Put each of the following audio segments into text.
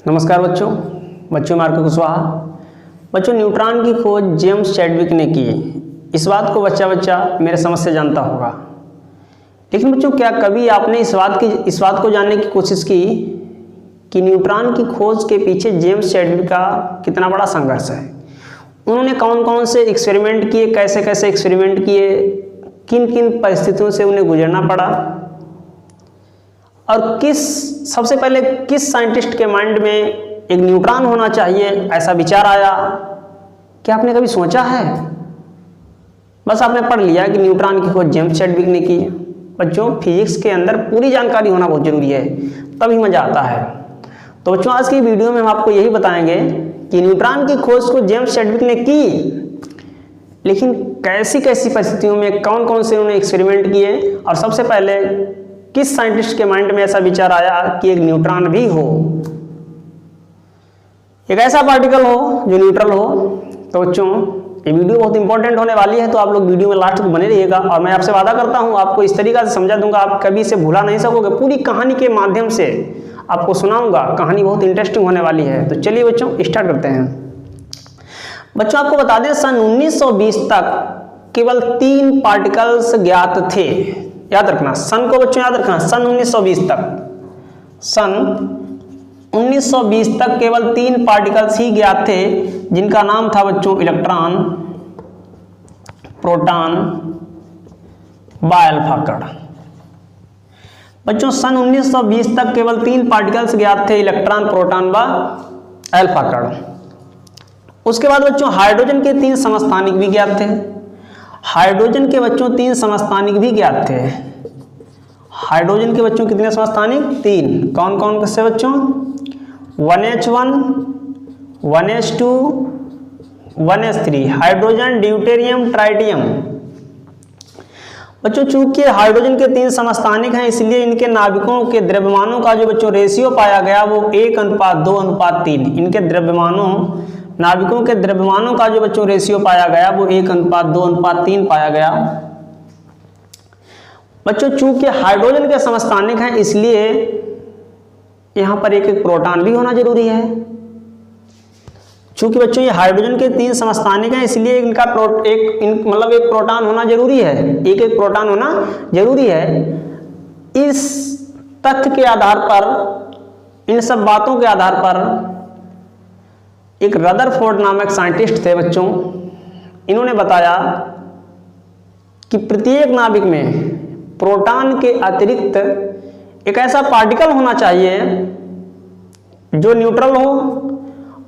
नमस्कार बच्चों मार्को कुशवाहा। बच्चों, न्यूट्रॉन की खोज जेम्स चैडविक ने की। इस बात को बच्चा मेरे समझ से जानता होगा। लेकिन बच्चों, क्या कभी आपने इस बात को जानने की कोशिश की कि न्यूट्रॉन की खोज के पीछे जेम्स चैडविक का कितना बड़ा संघर्ष है? उन्होंने कौन कौन से एक्सपेरिमेंट किए, कैसे कैसे एक्सपेरिमेंट किए, किन किन परिस्थितियों से उन्हें गुजरना पड़ा, और सबसे पहले किस साइंटिस्ट के माइंड में एक न्यूट्रॉन होना चाहिए ऐसा विचार आया? क्या आपने कभी सोचा है? बस आपने पढ़ लिया कि न्यूट्रॉन की खोज जेम्स चैडविक ने की। बच्चों, फिजिक्स के अंदर पूरी जानकारी होना बहुत जरूरी है, तभी मजा आता है। तो बच्चों, आज की वीडियो में हम आपको यही बताएंगे कि न्यूट्रॉन की खोज को जेम्स चैडविक ने की, लेकिन कैसी कैसी परिस्थितियों में कौन कौन से उन्होंने एक्सपेरिमेंट किए, और सबसे पहले किस साइंटिस्ट के माइंड में ऐसा विचार आया कि एक न्यूट्रॉन भी हो, एक ऐसा पार्टिकल हो जो न्यूट्रल हो। तो बच्चों, ये वीडियो बहुत इंपॉर्टेंट होने वाली है, तो आप लोग वीडियो में लास्ट तक बने रहिएगा। और मैं आपसे वादा करता हूँ, आपको इस तरीका से समझा दूंगा, आप कभी इसे भुला नहीं सकोगे। पूरी कहानी के माध्यम से आपको सुनाऊंगा, कहानी बहुत इंटरेस्टिंग होने वाली है। तो चलिए बच्चों, स्टार्ट करते हैं। बच्चों, आपको बता दें, सन 1920 तक केवल 3 पार्टिकल्स ज्ञात थे। याद रखना, सन को बच्चों याद रखना, सन 1920 तक केवल 3 पार्टिकल्स ही ज्ञात थे, जिनका नाम था बच्चों इलेक्ट्रॉन, प्रोटॉन, अल्फा कण। बच्चों, सन 1920 तक केवल 3 पार्टिकल्स ज्ञात थे, इलेक्ट्रॉन, प्रोटॉन व अल्फा कण। उसके बाद बच्चों हाइड्रोजन के 3 समस्थानिक भी ज्ञात थे। हाइड्रोजन के बच्चों 3 समस्थानिक भी ज्ञात थे। हाइड्रोजन के बच्चों कितने समस्थानिक? 3। कौन कौन से बच्चों? 1H1, 1H2, 1H3। Hydrogen, deuterium, tritium. बच्चों, चूंकि हाइड्रोजन के 3 समस्थानिक हैं, इसलिए इनके नाभिकों के द्रव्यमानों का जो बच्चों रेशियो पाया गया वो 1:2:3। इनके नाभिकों के द्रव्यमानों का जो बच्चों रेशियो पाया गया वो 1:2:3 पाया गया। बच्चों, चूंकि हाइड्रोजन के समस्थानिक हैं, इसलिए यहां पर एक प्रोटॉन भी होना जरूरी है। चूंकि बच्चों ये हाइड्रोजन के 3 समस्थानिक हैं, इसलिए इनका एक प्रोटॉन होना जरूरी है। एक प्रोटॉन होना जरूरी है। इस तथ्य के आधार पर, इन सब बातों के आधार पर एक रदरफोर्ड नामक साइंटिस्ट थे बच्चों, इन्होंने बताया कि प्रत्येक नाभिक में प्रोटॉन के अतिरिक्त एक ऐसा पार्टिकल होना चाहिए जो न्यूट्रल हो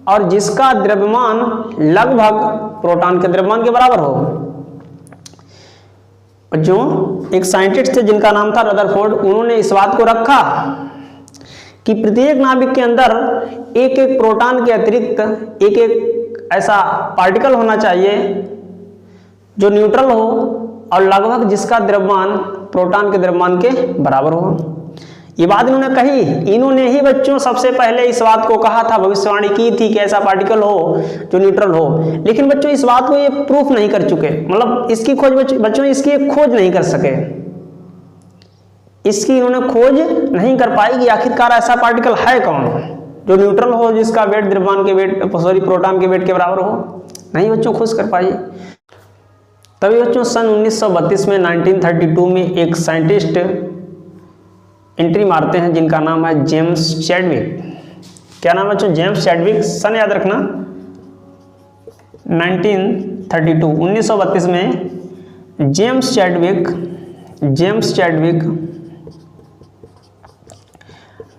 और जिसका द्रव्यमान लगभग प्रोटॉन के द्रव्यमान के बराबर हो। जो एक साइंटिस्ट थे जिनका नाम था रदरफोर्ड, उन्होंने इस बात को रखा कि प्रत्येक नाभिक के अंदर एक प्रोटॉन के अतिरिक्त एक ऐसा पार्टिकल होना चाहिए जो न्यूट्रल हो और लगभग जिसका द्रव्यमान प्रोटॉन के द्रव्यमान के बराबर हो। ये बात इन्होंने कही। इन्होंने ही बच्चों सबसे पहले इस बात को कहा था, भविष्यवाणी की थी कि ऐसा पार्टिकल हो जो न्यूट्रल हो। लेकिन बच्चों, इस बात को ये प्रूफ नहीं कर चुके, मतलब इसकी खोज बच्चों इसकी खोज नहीं कर सके। इसकी इन्होंने खोज नहीं कर पाई कि आखिरकार ऐसा पार्टिकल है कौन जो न्यूट्रल हो, जिसका वेट प्रोटॉन के वेट के बराबर हो। नहीं बच्चों, खोज कर पाई। तभी बच्चों सन 1932 में 1932 में एक साइंटिस्ट एंट्री मारते हैं जिनका नाम है जेम्स चैडविक। क्या नाम है बच्चों? James Chadwick. सन याद रखना 1932 में जेम्स चैडविक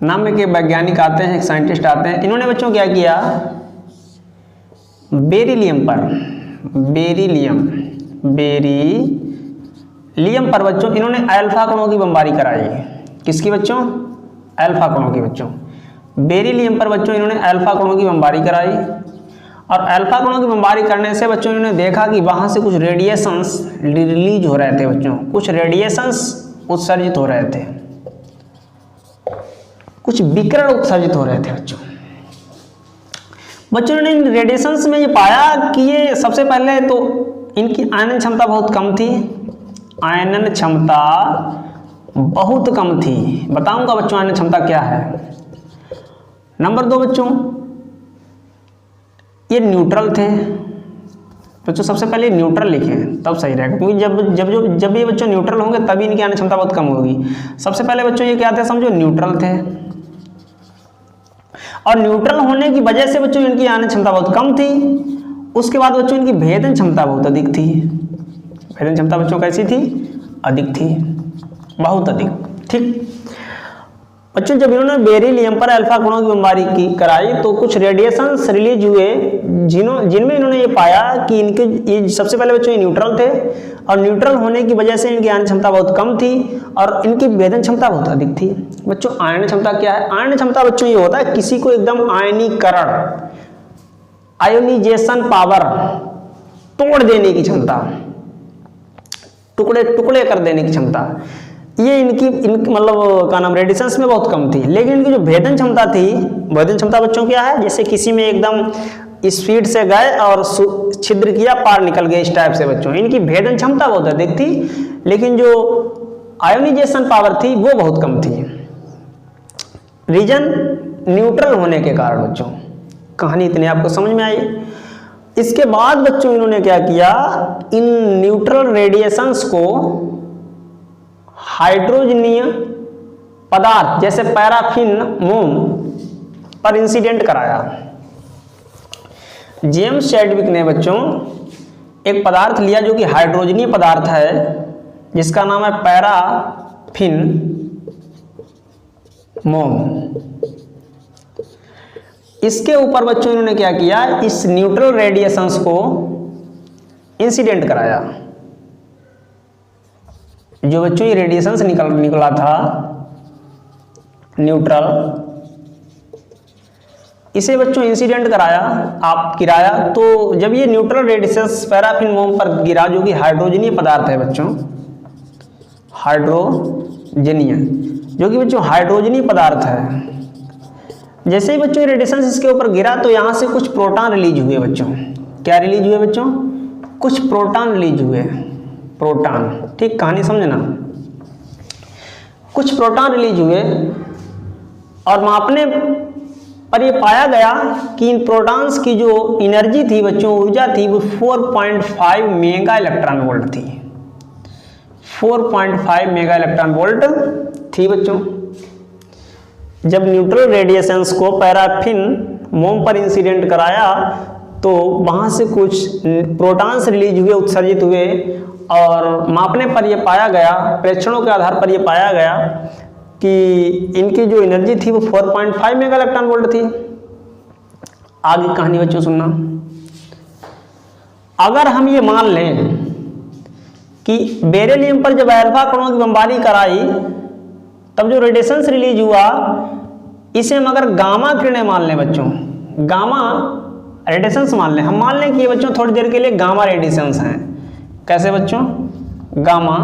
नाम के वैज्ञानिक आते हैं, एक साइंटिस्ट आते हैं। इन्होंने बच्चों क्या किया? बेरिलियम पर बच्चों इन्होंने अल्फा कणों की बमबारी कराई। किसकी बच्चों? अल्फा कणों की बच्चों। बेरिलियम पर बच्चों इन्होंने अल्फा कणों की बमबारी कराई, और अल्फा कणों की बमबारी करने से बच्चों इन्होंने देखा कि वहां से कुछ रेडिएशंस रिलीज हो रहे थे बच्चों, कुछ रेडिएशंस उत्सर्जित हो रहे थे, कुछ विकिरण उत्सर्जित हो रहे थे बच्चों ने इन रेडिएशंस में ये पाया कि ये सबसे पहले तो इनकी आयनन क्षमता बहुत कम थी। आयनन क्षमता बहुत कम थी। बताऊंगा बच्चों आयनन क्षमता क्या है। नंबर 2 बच्चों, ये न्यूट्रल थे। बच्चों सबसे पहले न्यूट्रल लिखें तब सही रहेगा, क्योंकि जब ये बच्चों न्यूट्रल होंगे तभी इनकी आने क्षमता बहुत कम होगी। सबसे पहले बच्चों ये क्या थे, समझो न्यूट्रल थे, और न्यूट्रल होने की वजह से बच्चों इनकी आने क्षमता बहुत कम थी। उसके बाद बच्चों इनकी भेदन क्षमता बहुत अधिक थी। भेदन क्षमता बच्चों कैसी थी, अधिक थी, बहुत अधिक। ठीक बच्चों, जब इन्होंने बेरिलियम पर अल्फा कणों की बमबारी की कराई तो कुछ रेडिएशंस रिलीज हुए जिनमें इन्होंने ये पाया कि इनके ये सबसे पहले बच्चों ये न्यूट्रल थे, और न्यूट्रल होने की वजह से इनकी आयन क्षमता बहुत कम थी और इनकी भेदन क्षमता बहुत अधिक थी। बच्चों आयन क्षमता क्या है, आयन क्षमता बच्चों ये होता है किसी को एकदम आयनीकरण, आयोनाइजेशन पावर तोड़ देने की क्षमता, टुकड़े टुकड़े कर देने की क्षमता, ये इनकी मतलब क्या नाम रेडिएशंस में बहुत कम थी। लेकिन इनकी जो भेदन क्षमता थी, भेदन क्षमता बच्चों क्या है, जैसे किसी में एकदम स्पीड से गए और छिद्र किया पार निकल गए, इस टाइप से बच्चों इनकी भेदन क्षमता बहुत अधिक थी, लेकिन जो आयोनाइजेशन पावर थी वो बहुत कम थी। रीजन न्यूट्रल होने के कारण बच्चों, कहानी इतनी आपको समझ में आई। इसके बाद बच्चों इन्होंने क्या किया, इन न्यूट्रल रेडिएशंस को हाइड्रोजनीय पदार्थ जैसे पैराफिन मोम पर इंसिडेंट कराया। जेम्स चैडविक ने बच्चों एक पदार्थ लिया जो कि हाइड्रोजनीय पदार्थ है, जिसका नाम है पैराफिन मोम। इसके ऊपर बच्चों इन्होंने क्या किया, इस न्यूट्रल रेडिएशंस को इंसिडेंट कराया। जो बच्चों ये रेडिएशंस निकला था न्यूट्रल, इसे बच्चों इंसिडेंट गिराया। तो जब ये न्यूट्रल रेडिएशंस पैराफिन मोम पर गिरा, जो कि हाइड्रोजनीय पदार्थ है बच्चों, हाइड्रोजनीय, जो कि बच्चों हाइड्रोजनीय पदार्थ है, जैसे ही बच्चों रेडिएशंस इसके ऊपर गिरा तो यहाँ से कुछ प्रोटॉन रिलीज हुए बच्चों। क्या रिलीज हुए बच्चों, कुछ प्रोटॉन रिलीज हुए, प्रोटॉन। ठीक, कहानी समझना, कुछ प्रोटॉन रिलीज हुए और मापने पर यह पाया गया कि इन प्रोटॉन्स की जो एनर्जी थी बच्चों, ऊर्जा थी, वो 4.5 मेगा इलेक्ट्रॉन वोल्ट थी। 4.5 मेगा इलेक्ट्रॉन वोल्ट थी बच्चों। जब न्यूट्रल रेडिएशंस को पैराफिन मोम पर इंसिडेंट कराया तो वहाँ से कुछ प्रोटॉन्स रिलीज हुए, उत्सर्जित हुए, और मापने पर यह पाया गया, प्रेक्षणों के आधार पर यह पाया गया कि इनकी जो एनर्जी थी वो 4.5 मेगा इलेक्ट्रॉन वोल्ट थी। आगे कहानी बच्चों सुनना। अगर हम ये मान लें कि बेरिलियम पर जब अल्फा कणों की बमबारी कराई तब जो रेडिएशंस रिलीज हुआ, इसे हम अगर गामा किरणें मान लें बच्चों, गामा रेडिएशंस मान लें, हम मान लें कि ये बच्चों थोड़ी देर के लिए गामा रेडिएशंस हैं। कैसे बच्चों, गामा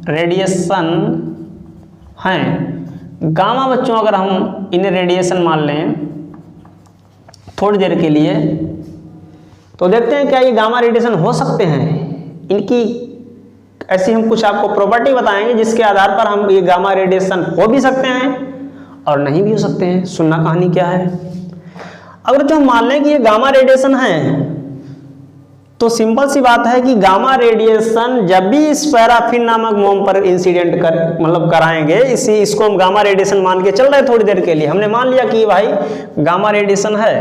रेडिएशन हैं। गामा बच्चों अगर हम इन्हें रेडिएशन मान लें थोड़ी देर के लिए, तो देखते हैं क्या ये गामा रेडिएशन हो सकते हैं। इनकी ऐसी हम कुछ आपको प्रॉपर्टी बताएंगे जिसके आधार पर हम ये गामा रेडिएशन हो भी सकते हैं और नहीं भी हो सकते हैं। सुनना कहानी क्या है। अगर जो हम मान लें कि ये गामा रेडिएशन है, तो सिंपल सी बात है कि गामा रेडिएशन जब भी इस पैराफिन नामक मोम पर इंसिडेंट कराएंगे, इसको हम गामा रेडिएशन मान के चल रहे हैं थोड़ी देर के लिए। हमने मान लिया कि भाई गामा रेडिएशन है,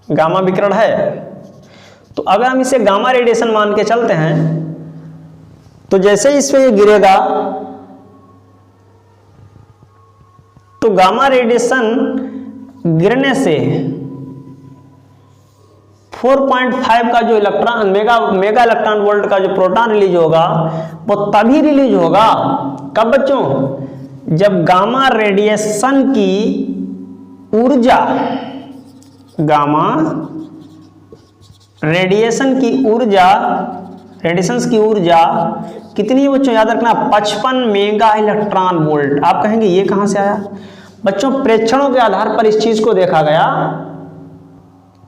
गामा विकिरण है। तो अगर हम इसे गामा रेडिएशन मान के चलते हैं तो जैसे इस पे ये गिरेगा तो गामा रेडिएशन गिरने से 4.5 का जो इलेक्ट्रॉन मेगा इलेक्ट्रॉन वोल्ट का जो प्रोटॉन रिलीज होगा वो तभी रिलीज होगा कब बच्चों, जब गामा रेडिएशन की ऊर्जा, गामा रेडिएशंस की ऊर्जा कितनी है बच्चों, याद रखना 55 मेगा इलेक्ट्रॉन वोल्ट। आप कहेंगे ये कहां से आया बच्चों, प्रेक्षणों के आधार पर इस चीज को देखा गया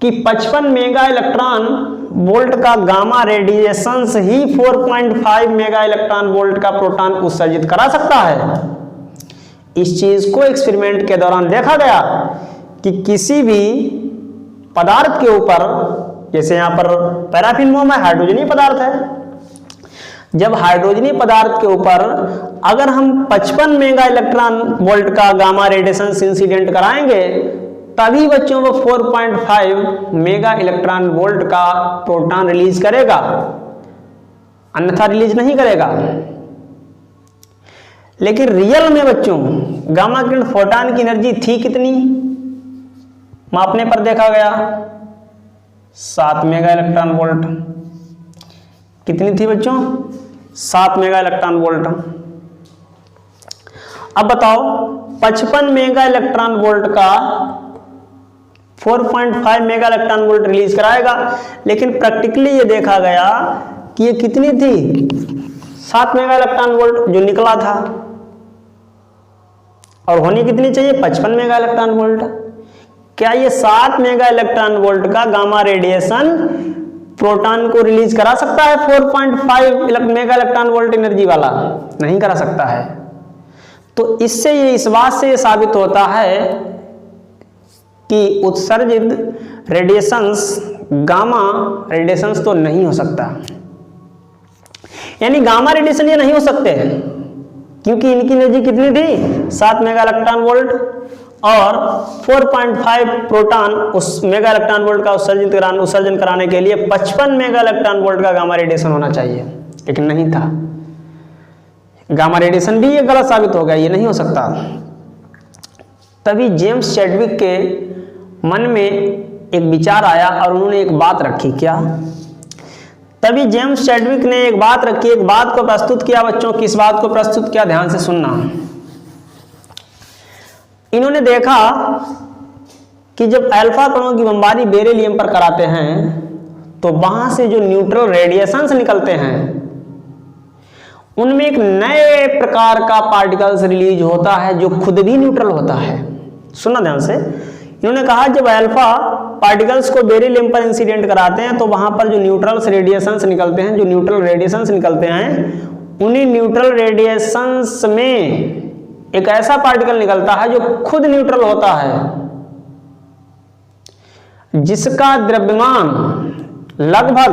कि 55 मेगा इलेक्ट्रॉन वोल्ट का गामा रेडिएशंस ही 4.5 मेगा इलेक्ट्रॉन वोल्ट का प्रोटॉन उत्सर्जित करा सकता है। इस चीज को एक्सपेरिमेंट के दौरान देखा गया कि किसी भी पदार्थ के ऊपर, जैसे यहाँ पर पैराफिन मोम है, हाइड्रोजनीय पदार्थ है, जब हाइड्रोजनीय पदार्थ के ऊपर अगर हम 55 मेगा इलेक्ट्रॉन वोल्ट का गामा रेडिएशन इंसिडेंट कराएंगे तभी बच्चों को 4.5 मेगा इलेक्ट्रॉन वोल्ट का प्रोटॉन रिलीज करेगा, अन्यथा रिलीज नहीं करेगा। लेकिन रियल में बच्चों गामा किरण फोटॉन की एनर्जी थी कितनी? मापने पर देखा गया 7 मेगा इलेक्ट्रॉन वोल्ट। कितनी थी बच्चों? 7 मेगा इलेक्ट्रॉन वोल्ट। अब बताओ 55 मेगा इलेक्ट्रॉन वोल्ट का 4.5 मेगा इलेक्ट्रॉन वोल्ट रिलीज कराएगा, लेकिन प्रैक्टिकली ये देखा गया कि ये कितनी थी? 7 मेगा इलेक्ट्रॉन वोल्ट जो निकला था, और होनी कितनी चाहिए? 55 मेगा इलेक्ट्रॉन वोल्ट। क्या ये 7 मेगा इलेक्ट्रॉन वोल्ट का गामा रेडिएशन प्रोटॉन को रिलीज करा सकता है 4.5 मेगा इलेक्ट्रॉन वोल्ट एनर्जी वाला? नहीं करा सकता है। तो इससे ये इस बात से साबित होता है कि उत्सर्जित रेडिएशंस गामा रेडिएशंस तो नहीं हो सकता, यानी गामा रेडिएशन ये नहीं हो सकते, क्योंकि इनकी एनर्जी कितनी थी? 7 मेगा इलेक्ट्रॉन वोल्ट, और 4.5 प्रोटॉन उस मेगा इलेक्ट्रॉन वोल्ट का उत्सर्जन कराने के लिए 55 मेगा इलेक्ट्रॉन वोल्ट का गामा रेडिएशन होना चाहिए, लेकिन नहीं था। गामा रेडिएशन भी ये गलत साबित हो गया, ये नहीं हो सकता। तभी जेम्स चैडविक के मन में एक विचार आया और उन्होंने एक बात रखी। क्या? तभी जेम्स चैडविक ने एक बात रखी, एक बात को प्रस्तुत किया बच्चों। किस बात को प्रस्तुत किया? ध्यान से सुनना। इन्होंने देखा कि जब अल्फा कणों की बमबारी बेरिलियम पर कराते हैं तो वहां से जो न्यूट्रल रेडिएशंस निकलते हैं उनमें एक नए प्रकार का पार्टिकल्स रिलीज होता है जो खुद भी न्यूट्रल होता है। सुनना ध्यान से। इन्होंने कहा जब अल्फा पार्टिकल्स को बेरिलियम पर इंसिडेंट कराते हैं तो वहां पर जो न्यूट्रल रेडिएशंस निकलते हैं, जो न्यूट्रल रेडिएशंस निकलते हैं, उन्हीं न्यूट्रल रेडिएशंस में एक ऐसा पार्टिकल निकलता है जो खुद न्यूट्रल होता है, जिसका द्रव्यमान लगभग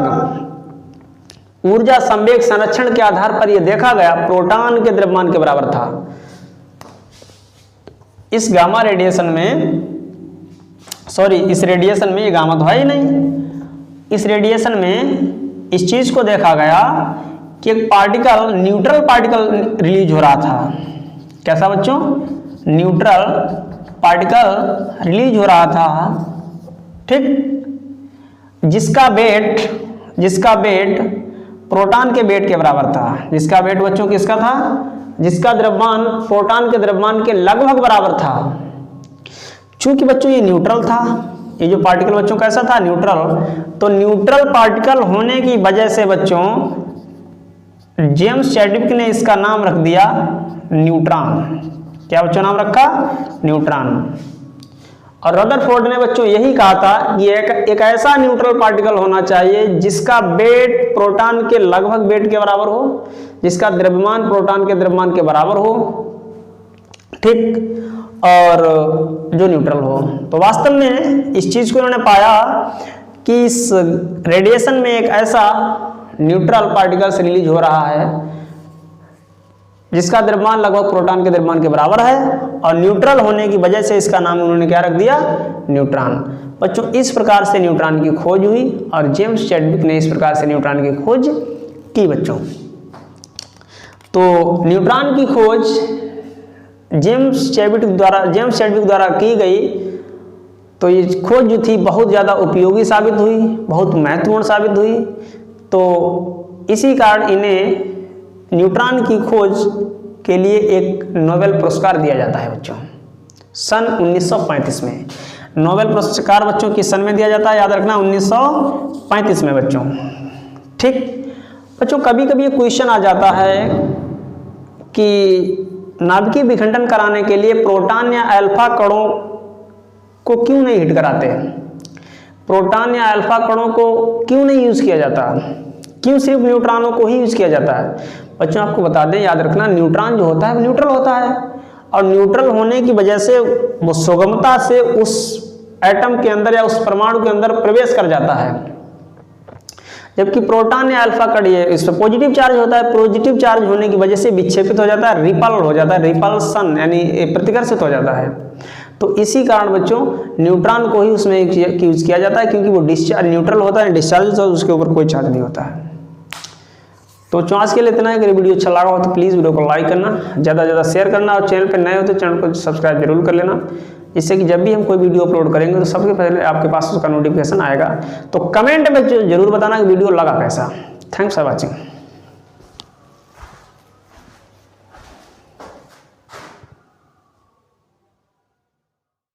ऊर्जा संवेग संरक्षण के आधार पर यह देखा गया प्रोटॉन के द्रव्यमान के बराबर था। इस गामा रेडिएशन में, इस रेडिएशन में, ये गामा तो है ही नहीं, इस रेडिएशन में इस चीज को देखा गया कि एक पार्टिकल, न्यूट्रल पार्टिकल रिलीज हो रहा था। कैसा बच्चों? न्यूट्रल पार्टिकल रिलीज हो रहा था, ठीक, जिसका वेट प्रोटॉन के वेट के बराबर था। जिसका वेट बच्चों किसका था? जिसका द्रव्यमान प्रोटॉन के द्रव्यमान के लगभग बराबर था। चूंकि बच्चों ये न्यूट्रल था, ये जो पार्टिकल बच्चों कैसा था? न्यूट्रल। तो न्यूट्रल पार्टिकल होने की वजह से बच्चों जेम्स चैडविक ने इसका नाम रख दिया न्यूट्रॉन। क्या बच्चों नाम रखा? न्यूट्रॉन। और रदरफोर्ड ने बच्चों यही कहा था कि एक ऐसा न्यूट्रल पार्टिकल होना चाहिए जिसका वेट प्रोटॉन के लगभग वेट के बराबर हो, जिसका द्रव्यमान प्रोटॉन के द्रव्यमान के बराबर हो, ठीक, और जो न्यूट्रल हो। तो वास्तव में इस चीज को उन्होंने पाया कि इस रेडिएशन में एक ऐसा न्यूट्रल पार्टिकल से रिलीज हो रहा है जिसका द्रव्यमान लगभग प्रोटॉन के द्रव्यमान के बराबर है, और न्यूट्रल होने की वजह से इसका नाम उन्होंने क्या रख दिया? न्यूट्रॉन। बच्चों इस प्रकार से न्यूट्रॉन की खोज हुई और जेम्स चैडविक ने इस प्रकार से न्यूट्रॉन की खोज की बच्चों। तो न्यूट्रॉन की खोज जेम्स चैडविक द्वारा की गई। तो ये खोज जो थी बहुत ज़्यादा उपयोगी साबित हुई, बहुत महत्वपूर्ण साबित हुई। तो इसी कारण इन्हें न्यूट्रॉन की खोज के लिए एक नोबेल पुरस्कार दिया जाता है बच्चों, सन 1935 में। नोबेल पुरस्कार बच्चों किस सन में दिया जाता है? याद रखना, 1935 में बच्चों, ठीक। बच्चों कभी कभी ये क्वेश्चन आ जाता है कि नाभिकीय विखंडन कराने के लिए प्रोटॉन या अल्फा कणों को क्यों नहीं हिट कराते? प्रोटॉन या अल्फा कणों को क्यों नहीं यूज किया जाता? क्यों सिर्फ न्यूट्रॉनों को ही यूज किया जाता है? बच्चों आपको बता दें, याद रखना, न्यूट्रॉन जो होता है वो न्यूट्रल होता है, और न्यूट्रल होने की वजह से वो सुगमता से उस एटम के अंदर या उस परमाणु के अंदर प्रवेश कर जाता है। जबकि प्रोटॉन या अल्फा कण ये इस पर पॉजिटिव चार्ज होता है, पॉजिटिव चार्ज होने की वजह से विक्षेपित हो जाता है, रिपल हो जाता है, रिपल्सन यानी प्रतिकर्षित हो जाता है। तो इसी कारण बच्चों न्यूट्रॉन को ही उसमें यूज किया जाता है, क्योंकि वो डिस्चार्ज न्यूट्रल होता है, डिस्चार्ज होता है, उसके ऊपर कोई चार्ज नहीं होता है। तो आज के लिए इतना है। अगर वीडियो अच्छा लगा हो तो प्लीज़ वीडियो को लाइक करना, ज़्यादा से ज़्यादा शेयर करना, और चैनल पर नए हो तो चैनल को सब्सक्राइब जरूर कर लेना, जिससे कि जब भी हम कोई वीडियो अपलोड करेंगे तो सबसे पहले आपके पास उसका नोटिफिकेशन आएगा। तो कमेंट में जरूर बताना कि वीडियो लगा कैसा। Thanks for watching.